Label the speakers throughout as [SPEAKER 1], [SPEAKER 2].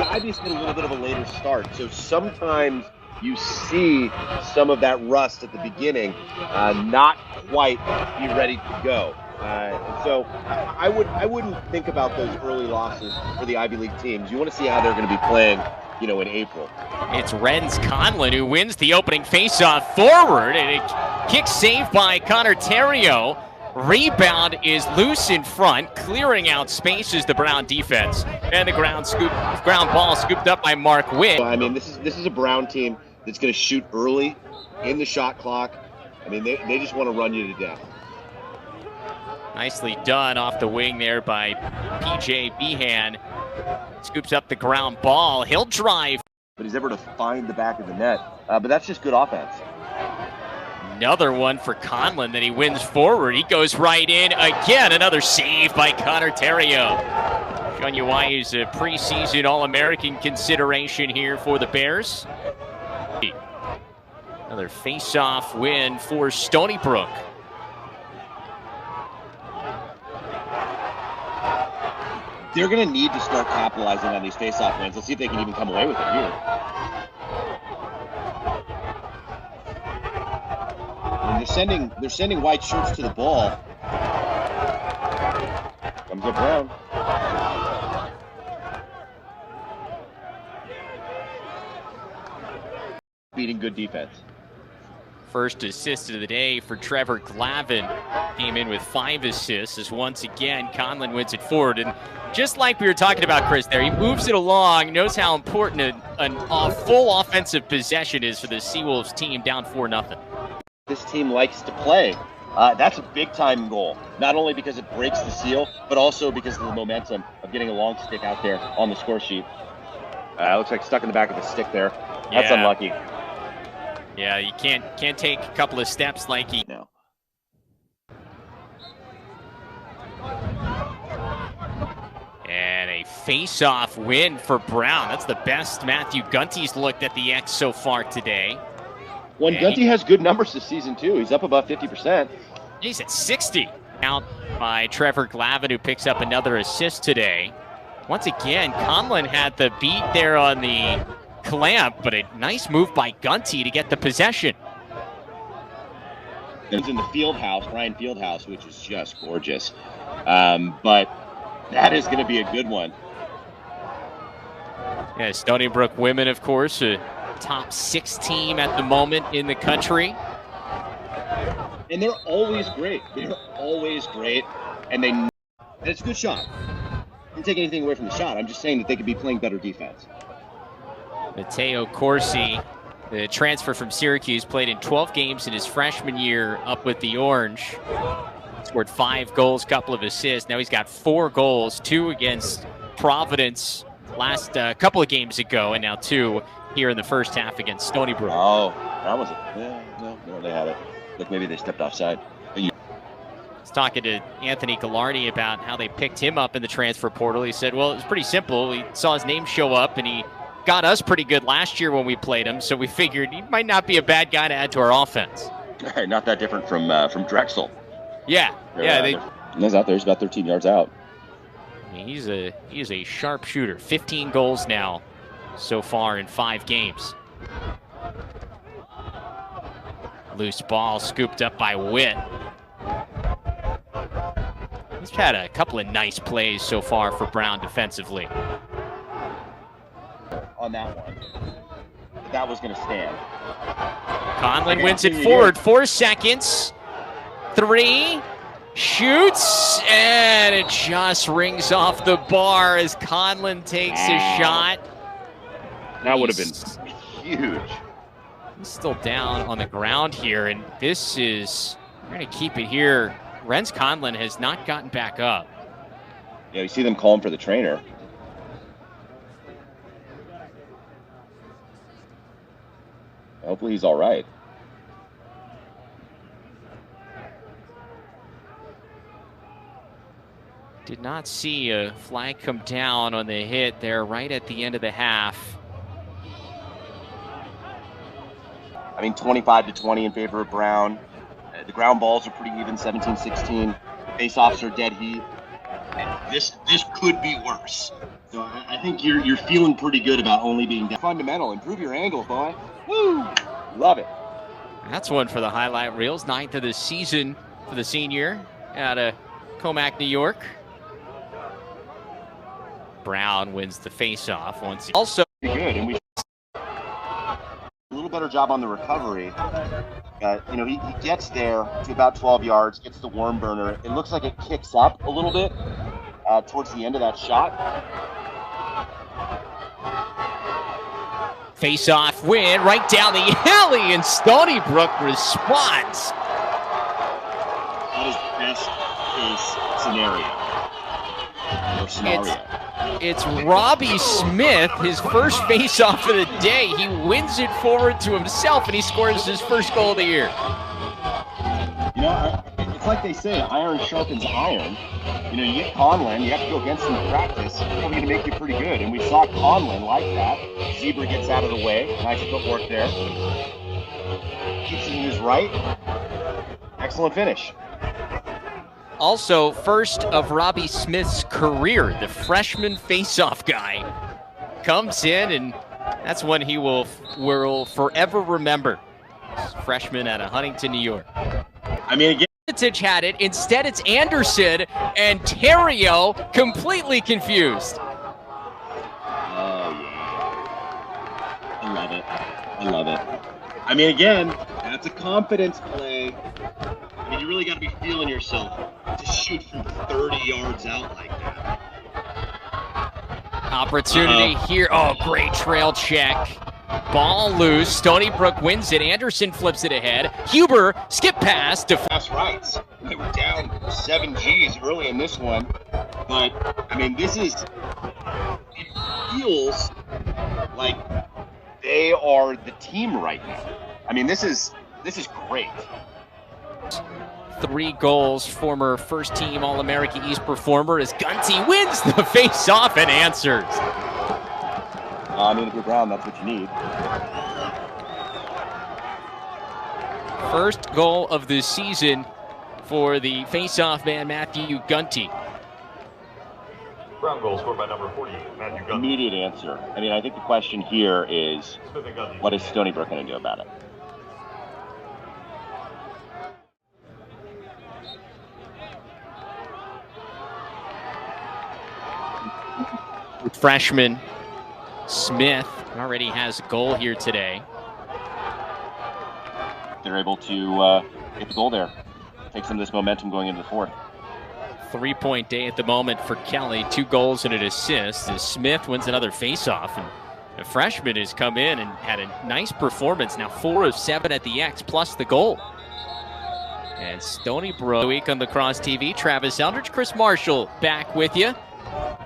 [SPEAKER 1] the Ivies get a little bit of a later start, so sometimes you see some of that rust at the beginning, not quite be ready to go. So I wouldn't think about those early losses for the Ivy League teams. You want to see how they're going to be playing, in April.
[SPEAKER 2] It's Renz Conlon who wins the opening faceoff forward, and a kick saved by Connor Terrio. Rebound is loose in front, clearing out spaces the Brown defense, and the ground ball scooped up by Mark Witt.
[SPEAKER 1] I mean, this is a Brown team that's going to shoot early in the shot clock. I mean, they just want to run you to death.
[SPEAKER 2] Nicely done off the wing there by PJ Behan. Scoops up the ground ball. He'll drive.
[SPEAKER 1] But he's able to find the back of the net. But that's just good offense.
[SPEAKER 2] Another one for Conlon that he wins forward. He goes right in again. Another save by Connor Terrio. Showing you why he's a preseason All-American consideration here for the Bears. Another face-off win for Stony Brook.
[SPEAKER 1] They're going to need to start capitalizing on these face-off wins. Let's see if they can even come away with it here. And they're sending white shirts to the ball. Comes up Brown. Beating good defense.
[SPEAKER 2] First assist of the day for Trevor Glavin. Came in with 5 assists as once again Conlon wins it forward. And just like we were talking about, Chris, there, he moves it along, knows how important a full offensive possession is for the Seawolves team down 4-0.
[SPEAKER 1] This team likes to play. That's a big-time goal, not only because it breaks the seal, but also because of the momentum of getting a long stick out there on the score sheet. Looks like stuck in the back of the stick there. That's unlucky.
[SPEAKER 2] Yeah, you can't take a couple of steps like he.
[SPEAKER 1] No.
[SPEAKER 2] And a face-off win for Brown. That's the best Matthew Gunty's looked at the X so far today.
[SPEAKER 1] When Gunty has good numbers this season, too. He's up about 50%.
[SPEAKER 2] He's at 60. Out by Trevor Glavin, who picks up another assist today. Once again, Conlon had the beat there on the clamp, but a nice move by Gunty to get the possession.
[SPEAKER 1] It's in the Ryan Fieldhouse, which is just gorgeous. But that is going to be a good one.
[SPEAKER 2] Yeah, Stony Brook women, of course, a top 6 team at the moment in the country.
[SPEAKER 1] And they're always great. They're always great. And it's a good shot. I didn't take anything away from the shot. I'm just saying that they could be playing better defense.
[SPEAKER 2] Matteo Corsi, the transfer from Syracuse, played in 12 games in his freshman year up with the Orange. Scored 5 goals, couple of assists. Now he's got 4 goals, 2 against Providence last couple of games ago, and now 2 here in the first half against Stony Brook.
[SPEAKER 1] Oh, that was it. Yeah, no, they had it. Look, maybe they stepped offside.
[SPEAKER 2] I was talking to Anthony Gallardi about how they picked him up in the transfer portal. He said, well, it was pretty simple. We saw his name show up, and he got us pretty good last year when we played him, so we figured he might not be a bad guy to add to our offense.
[SPEAKER 1] Not that different from Drexel.
[SPEAKER 2] Yeah,
[SPEAKER 1] He's out there. He's about 13 yards out.
[SPEAKER 2] I mean, he is a sharp shooter. 15 goals now so far in 5 games. Loose ball scooped up by Witt. He's had a couple of nice plays so far for Brown defensively.
[SPEAKER 1] On that one. That was going to stand.
[SPEAKER 2] Conlon wins it forward. 4 seconds. 3. Shoots. And it just rings off the bar as Conlon takes a shot.
[SPEAKER 1] That would have been huge.
[SPEAKER 2] He's still down on the ground here. And this is, we're going to keep it here. Renz Conlon has not gotten back up.
[SPEAKER 1] Yeah, you see them calling for the trainer. Hopefully he's all right.
[SPEAKER 2] Did not see a flag come down on the hit there right at the end of the half.
[SPEAKER 1] I mean, 25-20 in favor of Brown. The ground balls are pretty even, 17-16. Face-offs are dead heat. And this could be worse So I think you're feeling pretty good about only being down. Fundamental. Improve your angles, boy. Woo! Love it.
[SPEAKER 2] That's one for the highlight reels. 9th of the season for the senior out of Comac, New York. Brown wins the face-off once. Also
[SPEAKER 1] good, and we a little better job on the recovery. You know, he gets there to about 12 yards, gets the worm burner. It looks like it kicks up a little bit towards the end of that shot.
[SPEAKER 2] Face-off win right down the alley, and Stony Brook responds.
[SPEAKER 1] That is best case scenario.
[SPEAKER 2] It's Robbie Smith, his first face-off of the day. He wins it forward to himself, and he scores his first goal of the year.
[SPEAKER 1] You know, it's like they say, iron sharpens iron. You know, you get Conlon, you have to go against him in practice. It's probably going to make you pretty good. And we saw Conlon like that. Zebra gets out of the way. Nice footwork there. Keeps it in his right. Excellent finish.
[SPEAKER 2] Also, first of Robbie Smith's career, the freshman face-off guy comes in, and that's one he will forever remember. Freshman out of Huntington, New York.
[SPEAKER 1] I mean, again,
[SPEAKER 2] had it. Instead, it's Anderson, and Terrio completely confused.
[SPEAKER 1] Oh, yeah. I love it. I love it. I mean, again, that's a confidence play. I mean, you really got to be feeling yourself to shoot from 30 yards out like that.
[SPEAKER 2] Opportunity here. Oh, great trail check. Ball loose. Stony Brook wins it. Anderson flips it ahead. Huber skip pass to
[SPEAKER 1] fast rights. They were down 7 Gs early in this one, but I mean, it feels like they are the team right now. I mean, this is great.
[SPEAKER 2] 3 goals, former first-team All-America East performer as Gunty wins the face-off and answers.
[SPEAKER 1] I mean, if you're Brown, that's what you need.
[SPEAKER 2] First goal of the season for the face-off man, Matthew Gunty.
[SPEAKER 3] Brown goal scored by number 48, Matthew Gunty.
[SPEAKER 1] Immediate answer. I mean, I think the question here is, what is Stony Brook going to do about it?
[SPEAKER 2] Freshman Smith already has a goal here today.
[SPEAKER 1] They're able to get the goal there. Take some of this momentum going into the fourth.
[SPEAKER 2] 3-point day at the moment for Kelly. 2 goals and an assist as Smith wins another faceoff. And the freshman has come in and had a nice performance. Now 4 of 7 at the X plus the goal. And Stony Brook week on Lacrosse TV. Travis Eldridge, Chris Marshall back with you.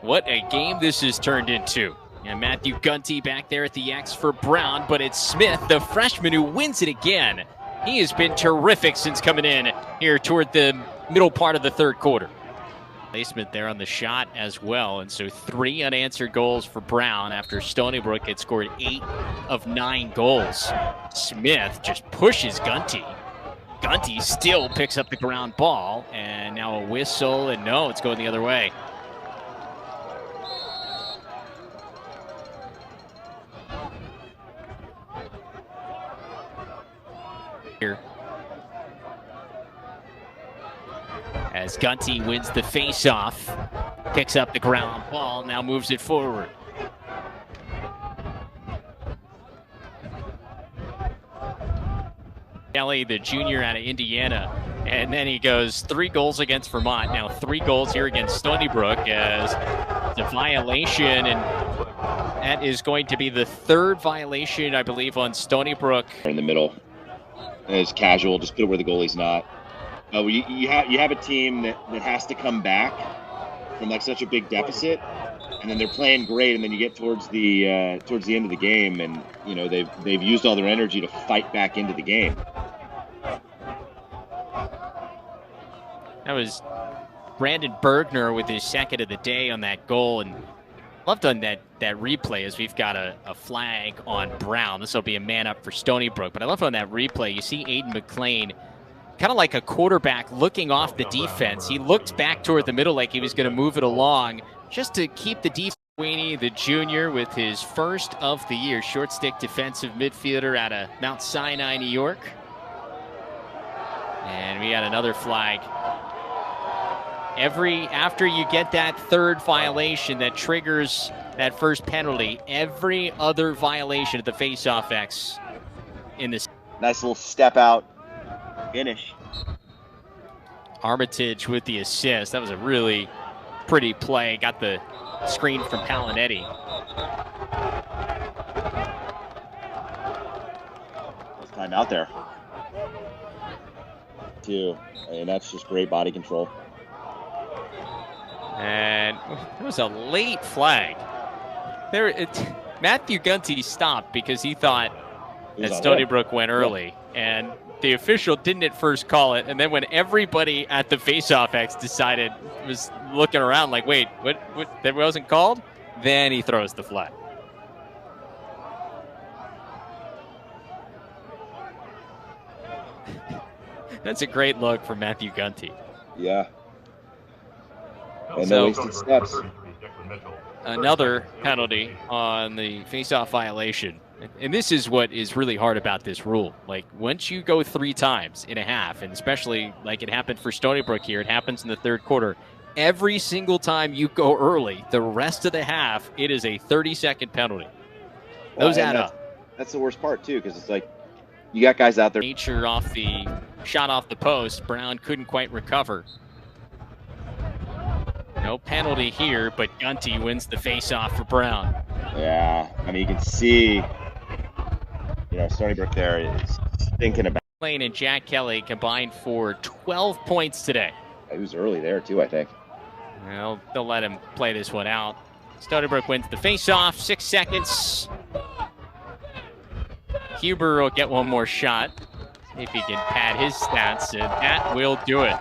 [SPEAKER 2] What a game this has turned into. And Matthew Gunty back there at the X for Brown, but it's Smith, the freshman, who wins it again. He has been terrific since coming in here toward the middle part of the third quarter. Placement there on the shot as well, and so 3 unanswered goals for Brown after Stony Brook had scored 8 of 9 goals. Smith just pushes Gunty. Gunty still picks up the ground ball, and now a whistle, and no, it's going the other way. Here. As Gunty wins the face-off, picks up the ground ball, now moves it forward. Kelly, the junior out of Indiana, and then he goes 3 goals against Vermont. Now 3 goals here against Stony Brook as the violation, and that is going to be the 3rd violation, I believe, on Stony Brook.
[SPEAKER 1] In the middle. It's casual, just put it where the goalie's not. You have a team that has to come back from like such a big deficit, and then they're playing great, and then you get towards the end of the game, and you know they've used all their energy to fight back into the game.
[SPEAKER 2] That was Brandon Bergner with his 2nd of the day on that goal, and loved on that replay as we've got a flag on Brown. This will be a man up for Stony Brook, but I love on that replay. You see Aiden McLean kind of like a quarterback looking off the defense. He looked back toward the middle like he was going to move it along just to keep the defense Sweeney, the junior, with his first of the year. Short stick defensive midfielder out of Mount Sinai, New York. And we got another flag. After you get that third violation that triggers that first penalty, every other violation at the face-off X in this.
[SPEAKER 1] Nice little step out finish.
[SPEAKER 2] Armitage with the assist. That was a really pretty play. Got the screen from Palinetti.
[SPEAKER 1] Nice time out there. Too. And that's just great body control.
[SPEAKER 2] And it was a late flag. Matthew Gunty stopped because he thought that Stony Brook went early. Yeah. And the official didn't at first call it. And then when everybody at the face-off X was looking around like, wait, what, that wasn't called? Then he throws the flag. That's a great look for Matthew Gunty.
[SPEAKER 1] Yeah. And no wasted steps.
[SPEAKER 2] Another penalty on the face-off violation. And this is what is really hard about this rule. Like, once you go 3 times in a half, and especially like it happened for Stony Brook here, it happens in the third quarter. Every single time you go early, the rest of the half, it is a 30-second penalty. Those add up.
[SPEAKER 1] That's the worst part, too, because it's like you got guys out there.
[SPEAKER 2] Nature off the shot off the post. Brown couldn't quite recover. No penalty here, but Gunty wins the face-off for Brown.
[SPEAKER 1] Yeah, I mean, you can see, Stony Brook there is thinking about.
[SPEAKER 2] Lane and Jack Kelly combined for 12 points today.
[SPEAKER 1] He was early there, too, I think.
[SPEAKER 2] Well, they'll let him play this one out. Stony Brook wins the face-off, 6 seconds. Huber will get one more shot if he can pad his stats, and that will do it.